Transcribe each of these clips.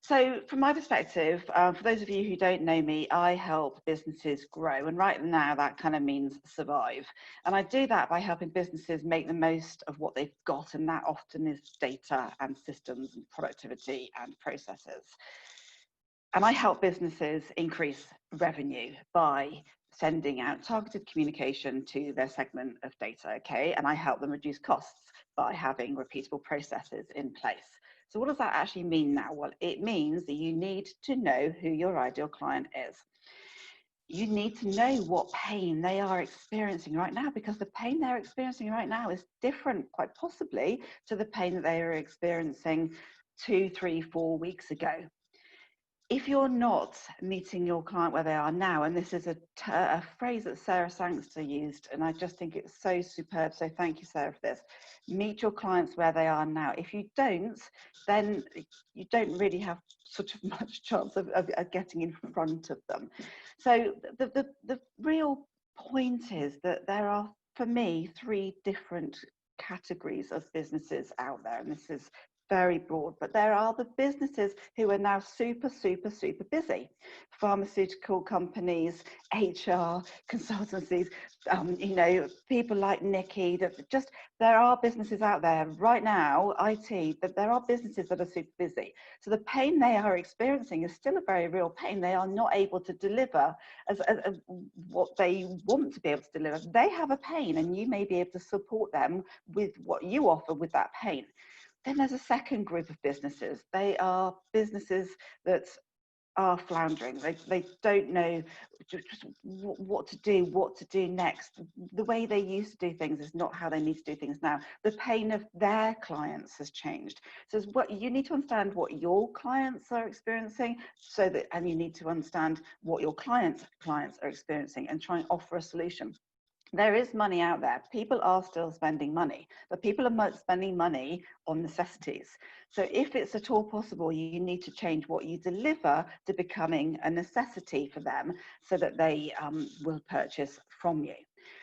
So from my perspective, for those of you who don't know me, I help businesses grow. And right now that kind of means survive. And I do that by helping businesses make the most of what they've got. And that often is data and systems and productivity and processes. And I help businesses increase revenue by sending out targeted communication to their segment of data, okay? And I help them reduce costs by having repeatable processes in place. So what does that actually mean now? Well, it means that you need to know who your ideal client is. You need to know what pain they are experiencing right now, because the pain they're experiencing right now is different, quite possibly, to the pain that they were experiencing 2, 3, 4 weeks ago. If you're not meeting your client where they are now, and this is a phrase that Sarah Sangster used, and I just think it's so superb, so thank you, Sarah, for this. Meet your clients where they are now. If you don't, then you don't really have sort of much chance of getting in front of them. So the real point is that there are, for me, 3 different categories of businesses out there, and this is very broad, but there are the businesses who are now super busy. Pharmaceutical companies, HR, consultancies, you know, people like Nicki, there are businesses out there right now, IT, that there are businesses that are super busy. So the pain they are experiencing is still a very real pain. They are not able to deliver as what they want to be able to deliver. They have a pain, and you may be able to support them with what you offer with that pain. Then there's a second group of businesses. They are businesses that are floundering. They don't know just what to do next. The way they used to do things is not how they need to do things now. The pain of their clients has changed. So it's what you need to understand what your clients are experiencing, and you need to understand what your clients' are experiencing and try and offer a solution. There is money out there. People are still spending money, but people are spending money on necessities. So if it's at all possible, you need to change what you deliver to becoming a necessity for them so that they will purchase from you.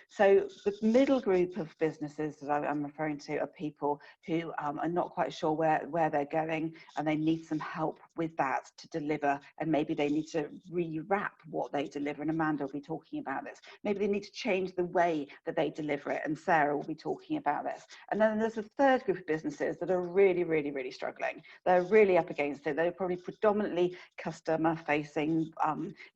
So the middle group of businesses that I'm referring to are people who are not quite sure where they're going, and they need some help with that to deliver, and maybe they need to rewrap what they deliver, and Amanda will be talking about this. Maybe they need to change the way that they deliver it, and Sarah will be talking about this. And then there's a third group of businesses that are really struggling. They're really up against it. They're probably predominantly customer facing,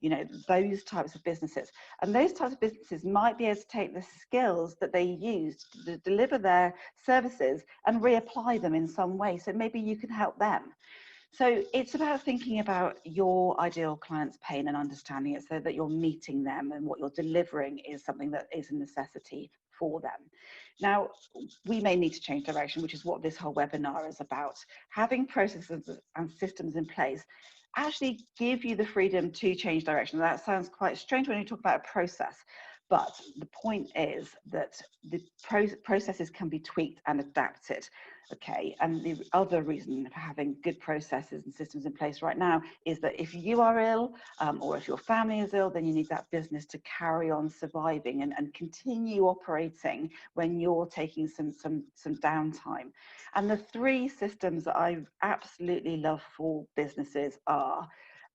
you know, those types of businesses. And those types of businesses might be able to take the skills that they used to deliver their services and reapply them in some way. So maybe you can help them. So it's about thinking about your ideal client's pain and understanding it so that you're meeting them, and what you're delivering is something that is a necessity for them. Now, we may need to change direction, which is what this whole webinar is about. Having processes and systems in place actually give you the freedom to change direction. That sounds quite strange when you talk about a process. But the point is that the processes can be tweaked and adapted, okay? And the other reason for having good processes and systems in place right now is that if you are ill, or if your family is ill, then you need that business to carry on surviving and continue operating when you're taking some downtime. And the 3 systems that I absolutely love for businesses are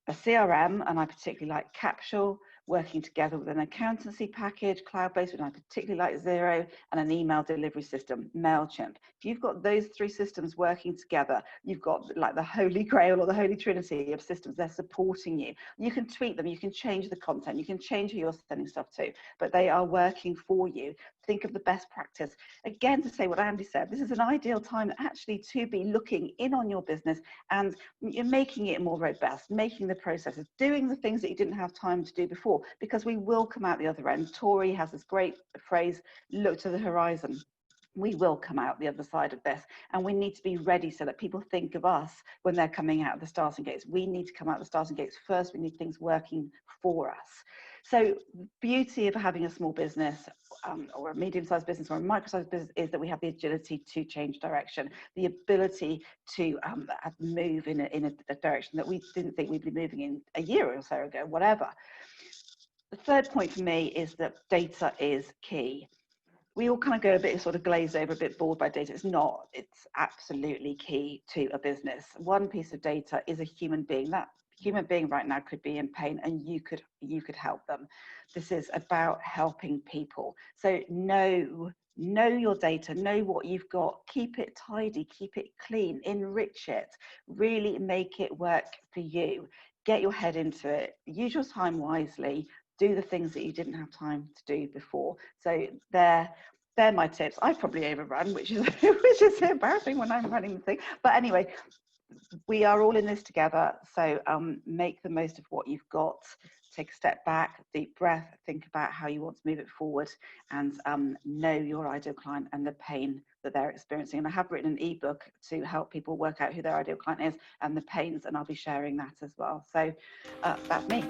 a CRM, and I particularly like Capsule, working together with an accountancy package, cloud-based, and I particularly like Xero, and an email delivery system, MailChimp. If you've got those 3 systems working together, you've got like the holy grail or the holy trinity of systems. They're supporting you. You can tweak them, you can change the content, you can change who you're sending stuff to, but they are working for you. Think of the best practice. Again, to say what Andy said, this is an ideal time actually to be looking in on your business and you're making it more robust, making the processes, doing the things that you didn't have time to do before, because we will come out the other end. Tory has this great phrase, look to the horizon. We will come out the other side of this, and we need to be ready so that people think of us when they're coming out of the starting gates. We need to come out the starting gates first. We need things working for us. So the beauty of having a small business or a medium-sized business or a micro-sized business is that we have the agility to change direction, the ability to move in a direction that we didn't think we'd be moving in a year or so ago, whatever. The third point for me is that data is key. we all kind of go a bit sort of glazed over, a bit bored by data. It's not. It's absolutely key to a business. One piece of data is a human being. That human being right now could be in pain, and you could help them. This is about helping people. So know your data, know what you've got, keep it tidy, keep it clean, enrich it, really make it work for you. Get your head into it, use your time wisely, do the things that you didn't have time to do before. So they're my tips. I probably overrun, which is embarrassing when I'm running the thing. But anyway, we are all in this together. So make the most of what you've got. Take a step back, deep breath, think about how you want to move it forward, and know your ideal client and the pain that they're experiencing. And I have written an ebook to help people work out who their ideal client is and the pains, and I'll be sharing that as well. So that's me.